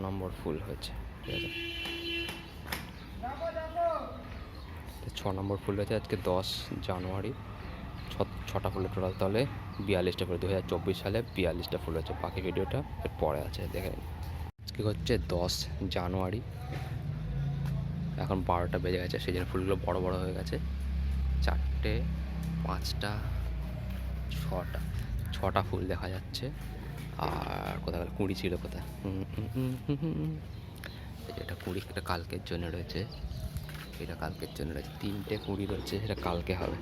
নম্বর ফুল হয়েছে, ঠিক আছে। 6 নম্বর ফুল হয়েছে আজকে 10 জানুয়ারি। ছটা ফুলের টোটাল, তাহলে 42টা ফুল। 2024 সালে 42টা ফুল হয়েছে। বাকি ভিডিওটা এর পরে আছে, দেখে নিন। আজকে হচ্ছে 10 জানুয়ারি, এখন 12টা বেজে গেছে, সেই জন্য ফুলগুলো বড় বড় হয়ে গেছে। 4টে, 5টা, 6টা ফুল দেখা যাচ্ছে। আর কোথায় গেল? কুঁড়ি ছিল কোথায়? এটা কুঁড়ি, এটা কালকের জন্য রয়েছে। এটা কালকের জন্য রয়েছে। 3টে কুঁড়ি রয়েছে, সেটা কালকে হবে।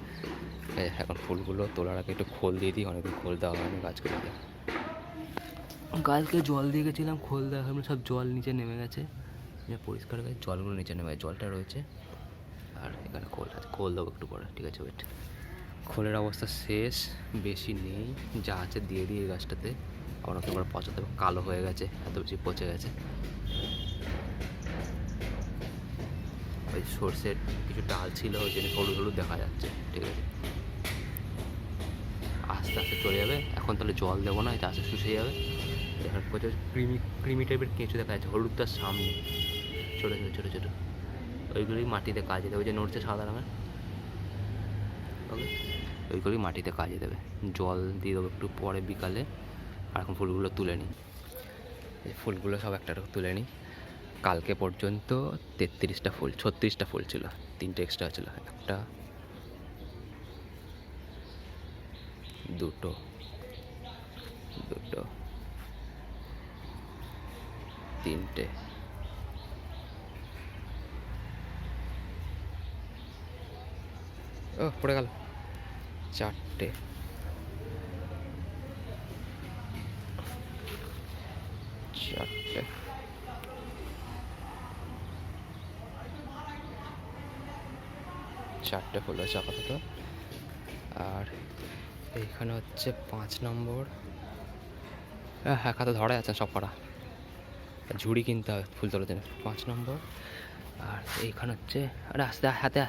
এখন ফুলগুলো তোলার আগে একটু খোল দিয়ে দিই, অনেকদিন খোল দেওয়া হয়নি গাছগুলোতে। গাছকে জল দিয়ে গেছিলাম, খোল দেওয়া হয়নি, সব জল নিচে নেমে গেছে। পরিষ্কার হয়ে গেছে, জলগুলো নিচে নেমে গেছে, জলটা রয়েছে। আর এখানে খোল আছে, খোল দেবো একটু পরে, ঠিক আছে। ওয়েট, খোলের অবস্থা শেষ, বেশি নেই, যা আছে দিয়ে দিই এই গাছটাতে। আবার ওকে আবার পচাতে হবে, কালো হয়ে গেছে, এত বেশি পচে গেছে। ওই সর্ষের কিছু ডাল ছিল, ওই জন্য হলুদ হলুদ দেখা যাচ্ছে, ঠিক আছে। আস্তে আস্তে চলে যাবে। এখন তাহলে জল দেবো না, এটা আস্তে শুষে যাবে। এখন প্রচুর ক্রিমি টাইপের কেঁচু দেখা যাচ্ছে হলুদটার সামনে, ছোটো ছোটো ছোটো ছোটো। ওইগুলোই মাটিতে কাজে দেবে, ওই যে নড়ছে সাদা রঙের, ওকে, ওইগুলোই মাটিতে কাজে দেবে। জল দিয়ে দেবো একটু পরে বিকালে। আর এখন ফুলগুলো তুলে নিই, এই ফুলগুলো সব একটা তুলে নিই। কালকে পর্যন্ত 33টা ফুল, 36টা ফুল ছিল, 3টে এক্সট্রা ছিল। 1, 2, 3টে, ও পড়ে গেল, 4টে, 4টে ফুল হয়েছে আপাতত। আর এইখানে হচ্ছে 5 নম্বর। হ্যাঁ, খাতা ধরে আছে সব করা, ঝুড়ি কিনতে হবে ফুল তোলার জন্য। 5 নম্বর। আর এইখানে হচ্ছে, আরে আস্তে হাতে